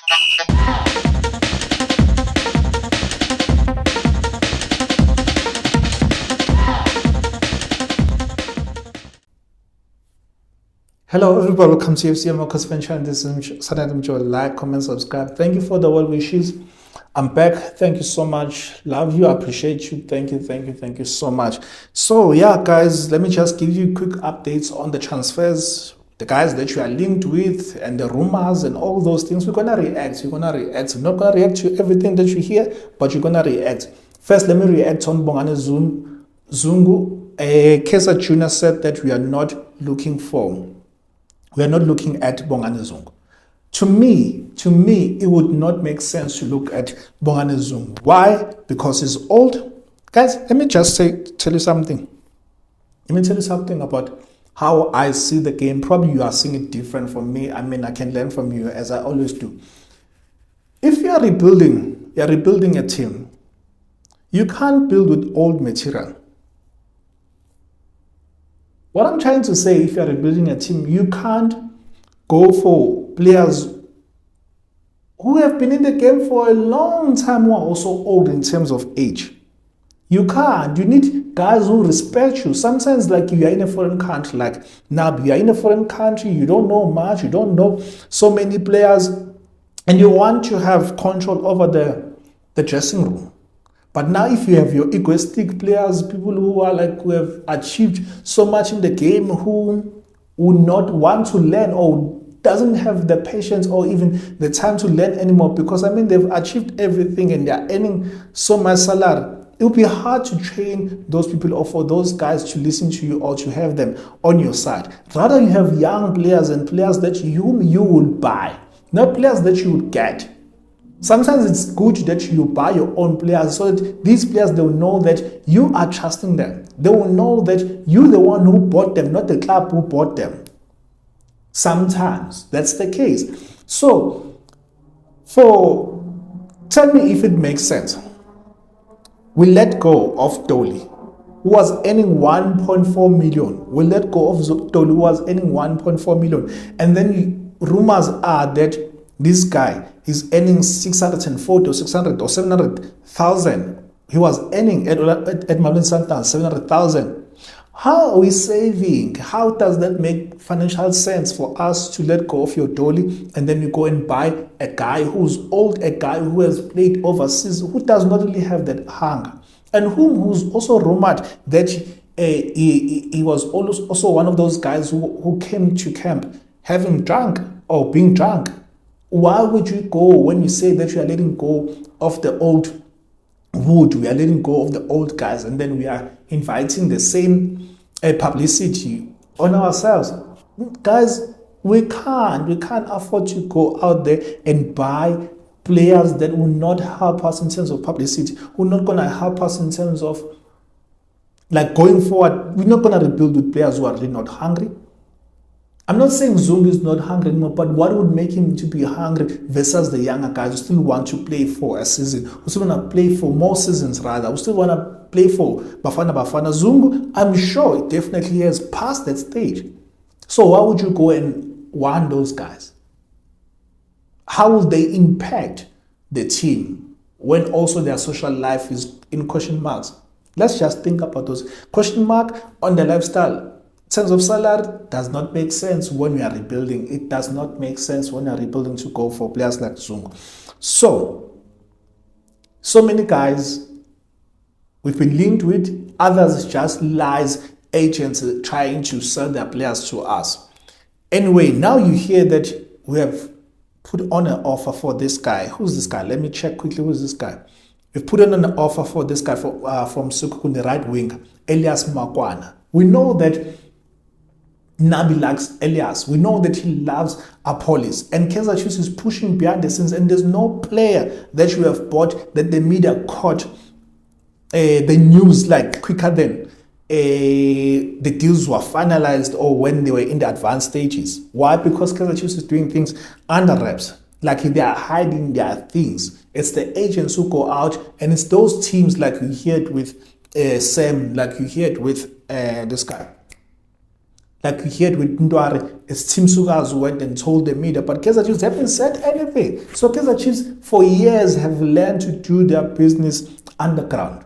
Hello everybody, welcome to FC Amakhosi fan channel. This is Sundowns. Like, comment, subscribe. Thank you for the well wishes. I'm back. Thank you so much. Love you, appreciate you. Thank you so much. So yeah, guys, let me just give you quick updates on the transfers, the guys that you are linked with, and the rumors and all those things. We're gonna react. We're not gonna react to everything that you hear, but you're gonna react. First, let me react on Bongani Zungu. Kaizer Jr. said that we are not looking at Bongani Zungu. To me, it would not make sense to look at Bongani Zungu. Why? Because he's old. Guys, let me just tell you something. Let me tell you something about how I see the game. Probably you are seeing it different from me. I mean, I can learn from you as I always do. If you are rebuilding a team, you can't build with old material. What I'm trying to say, if you're rebuilding a team, you can't go for players who have been in the game for a long time, who are also old in terms of age. You can't. You need guys who respect you. Sometimes, like, you are in a foreign country, like now you are in a foreign country, you don't know much, you don't know so many players, and you want to have control over the dressing room. But now if you have your egoistic players, people who have achieved so much in the game, who would not want to learn or doesn't have the patience or even the time to learn anymore, because I mean they've achieved everything and they're earning so much salary, it would be hard to train those people or for those guys to listen to you or to have them on your side. Rather, you have young players and players that you will buy, not players that you would get. Sometimes it's good that you buy your own players so that these players, they will know that you are trusting them. They will know that you're the one who bought them, not the club who bought them. Sometimes that's the case. So, tell me if it makes sense. We let go of Dolly, who was earning 1.4 million. We let go of Dolly, who was earning 1.4 million. And then rumors are that this guy is earning 640 or 600 or 700,000. He was earning at Sundowns 700,000. How are we saving? How does that make financial sense for us to let go of your Dolly and then you go and buy a guy who's old, a guy who has played overseas, who does not really have that hunger, and who's also rumored that he was also one of those guys who came to camp having drunk or being drunk? Why would you go when you say that you are letting go of the old wood, we are letting go of the old guys, and then we are inviting the same publicity on ourselves? Guys, we can't afford to go out there and buy players that will not help us in terms of publicity, who are not going to help us in terms of like going forward. We're not going to rebuild with players who are really not hungry. I'm not saying Zungu is not hungry anymore, but what would make him to be hungry versus the younger guys who still want to play for a season, who still want to play for more seasons rather, who still want to play for Bafana. Zungu, I'm sure it definitely has passed that stage. So why would you go and want those guys? How will they impact the team when also their social life is in question marks? Let's just think about those question mark on the lifestyle. In terms of salary, does not make sense when we are rebuilding. It does not make sense when we are rebuilding to go for players like Zungu. So many guys we've been linked with, others just lies, agents trying to sell their players to us. Anyway, now you hear that we have put on an offer for this guy. Who's this guy? Let me check quickly. Who's this guy? We've put on an offer for this guy from Khune, right wing, Elias Makwana. We know that Nabi likes Elias. We know that he loves Apollos. And Kaizer Chiefs is pushing behind the scenes, and there's no player that you have bought that the media caught the news like quicker than the deals were finalized or when they were in the advanced stages. Why? Because Kaizer Chiefs is doing things under wraps. Like they are hiding their things. It's the agents who go out, and it's those teams like you heard with Sam, like you heard with this guy. Like we heard with Ndwari, it's Tim Sugas who went and told the media, but Kaizer Chiefs haven't said anything. So Kaizer Chiefs for years have learned to do their business underground.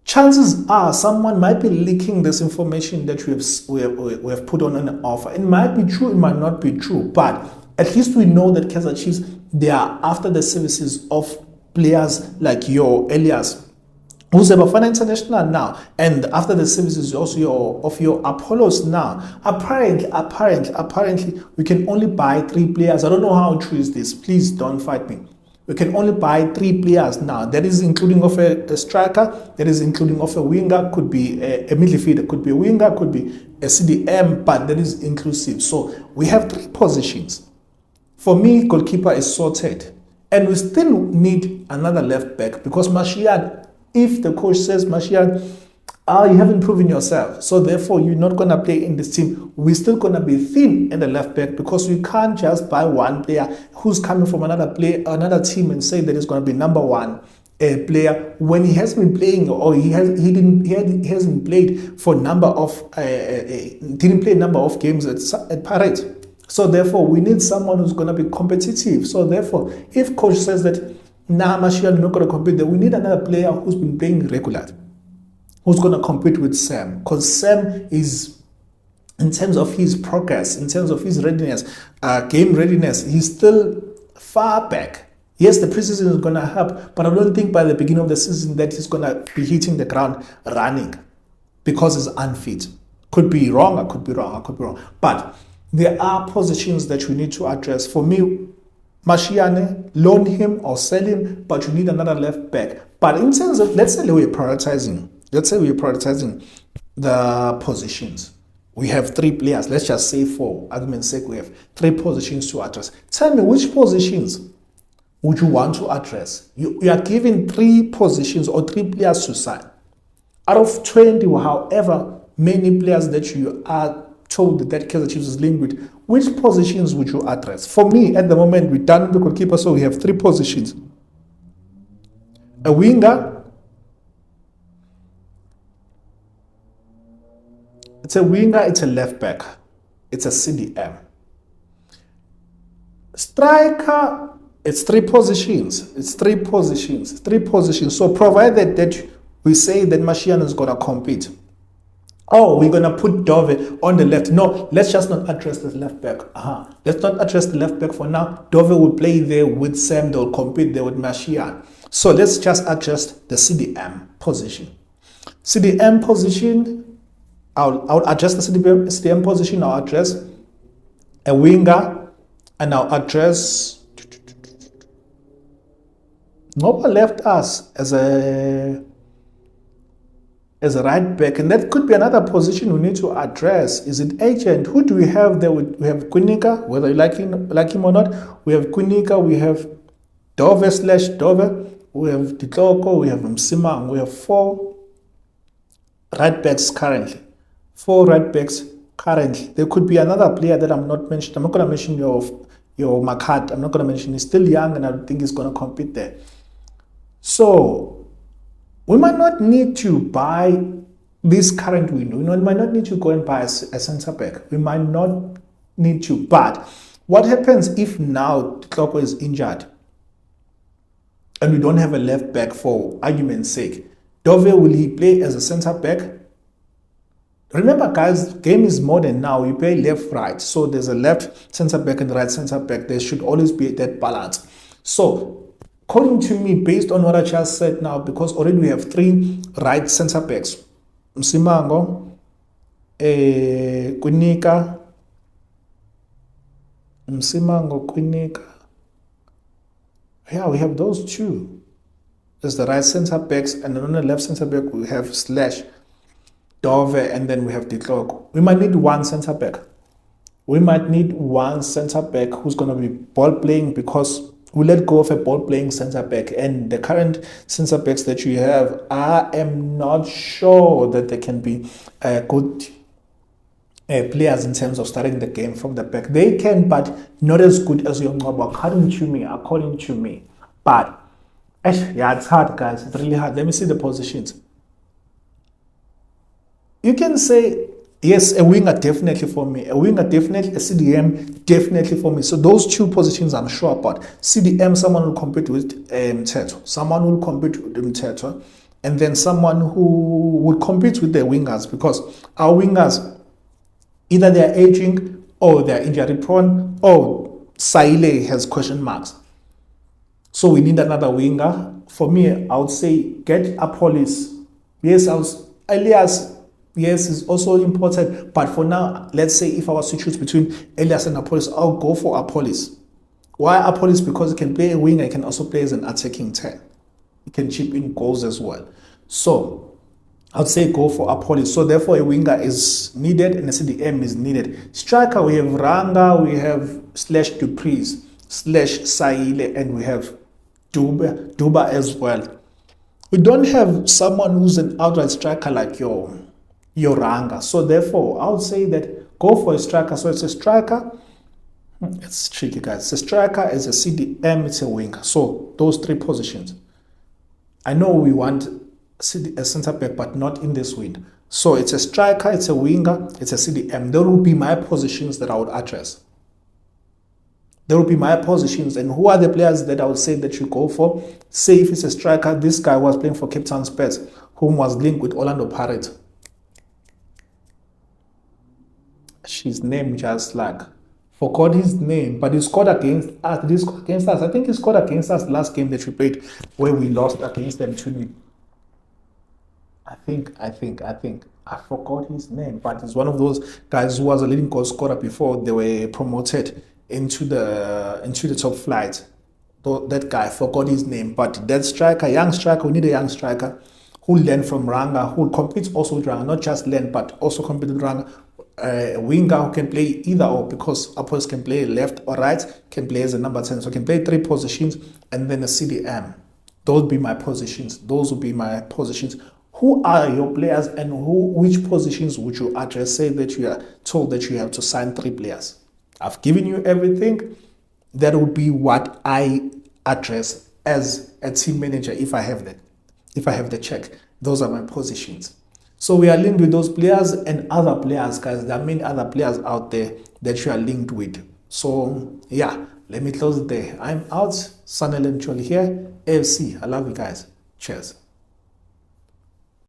Chances are someone might be leaking this information that we have put on an offer. It might be true, it might not be true, but at least we know that Kaizer Chiefs, they are after the services of players like your Elias, who's a Bafana International now, and after the services also of your Apollos now. Apparently, we can only buy 3 players. I don't know how true is this. Please don't fight me. We can only buy 3 players now. That is including of a striker, that is including of a winger, could be a midfielder, could be a winger, could be a CDM, but that is inclusive. So we have 3 positions. For me, goalkeeper is sorted. And we still need another left back because Mashiad, if the coach says, Mashiad, you haven't proven yourself, so therefore you're not going to play in this team, we're still going to be thin in the left back because we can't just buy one player who's coming from another team and say that he's going to be number 1 player when he hasn't been playing, or he hasn't played for didn't play a number of games at Pirates. So therefore we need someone who's going to be competitive. So therefore, if coach says that Mashiad is not going to compete, then we need another player who's been playing regular, who's going to compete with Sam, because Sam is, in terms of his progress, in terms of his readiness, game readiness, he's still far back. Yes, the preseason is going to help, but I don't think by the beginning of the season that he's going to be hitting the ground running because he's unfit. Could be wrong, I could be wrong. But there are positions that we need to address. For me, Mashiane, loan him or sell him, but you need another left back. But in terms of, let's say we're prioritizing the positions. We have 3 players. Let's just say, for argument's sake, we have 3 positions to address. Tell me, which positions would you want to address? You are given 3 positions or 3 players to sign. Out of 20, or however many players that you are told that Kaizer Chiefs is linked with, which positions would you address? For me, at the moment, we're done with the goalkeeper, so we have 3 positions. A winger, it's a left back, it's a CDM. Striker, it's 3 positions. It's 3 positions. So provided that we say that Mashiane is going to compete, oh, we're going to put Dove on the left. No, let's just not address the left back. Let's not address the left back for now. Dove will play there with Sam. They'll compete there with Mashiane. So let's just adjust the CDM position. CDM position, I'll adjust the CDM position. I'll address a winger, and I'll address nobody left us as a right back, and that could be another position we need to address. Is it agent? Who do we have there? We have Khune, whether you like him or not. We have Khune, we have Dove/Dove, we have Ditloko, we have Msimang. We have 4 right backs currently. 4 right backs currently. There could be another player that I'm not mentioning. I'm not going to mention your Makat. I'm not going to mention. He's still young, and I don't think he's going to compete there. So we might not need to buy this current window. We might not need to go and buy a centre back. We might not need to. But what happens if now Tloko is injured and we don't have a left back, for argument's sake? Dove, will he play as a centre back? Remember, guys, game is modern now. You play left, right. So there's a left centre back and right centre back. There should always be that balance. So according to me, based on what I just said now, because already we have 3 right centre backs, Msimango, Khune, yeah, we have those 2 as the right centre backs, and then on the left centre back we have / Dove, and then we have Ditloko. We might need 1 centre back. We might need 1 centre back who's going to be ball playing, because we let go of a ball-playing centre-back, and the current centre-backs that you have, I am not sure that they can be good players in terms of starting the game from the back. They can, but not as good as your Ngobo, according to me. But, yeah, it's hard, guys. It's really hard. Let me see the positions. You can say Yes, a winger definitely for me. A winger definitely, a CDM definitely for me. So those two positions I'm sure about. CDM, someone will compete with Mteto. Someone will compete with Mteto. And then someone who would compete with the wingers, because our wingers, either they're aging or they're injury prone or Saile has question marks. So we need another winger. For me, I would say get Apollos. Yes, Elias, yes, is also important. But for now, let's say if I was to choose between Elias and Apollos, I'll go for Apollos. Why Apollos? Because he can play a winger, he can also play as an attacking 10. He can chip in goals as well. So I'd say go for Apollos. So therefore, a winger is needed and a CDM is needed. Striker, we have Ranga, we have slash Dupreez, slash Saile, and we have Duba as well. We don't have someone who's an outright striker like your Ranga. So therefore, I would say that go for a striker. So it's a striker. It's tricky, guys. It's a striker, it's a CDM, it's a winger. So those three positions. I know we want a centre back, but not in this wind. So it's a striker, it's a winger, it's a CDM. There will be my positions that I would address. There will be my positions, and who are the players that I would say that you go for? Say if it's a striker, this guy was playing for Cape Town Spurs, whom was linked with Orlando Pirates. His name just like forgot his name, but he scored against us. Did he score against us? I think he scored against us last game that we played, where we lost against them 2-0. I think. I forgot his name, but he's one of those guys who was a leading goal scorer before they were promoted into the top flight. That guy, I forgot his name, but that striker, young striker, we need a young striker who learn from Ranga, who competes also with Ranga, not just learn, but also compete with Ranga. A winger who can play either or, because Apollos can play left or right, can play as a number 10, so can play three positions, and then a CDM. Those would be my positions. Those would be my positions. Who are your players, and which positions would you address? Say that you are told that you have to sign 3 players. I've given you everything. That would be what I address as a team manager if I have that. If I have the check, those are my positions. So we are linked with those players and other players, guys. There are many other players out there that you are linked with. So yeah, let me close it there. I'm out. Sunderland Dolly here. AFC. I love you guys. Cheers.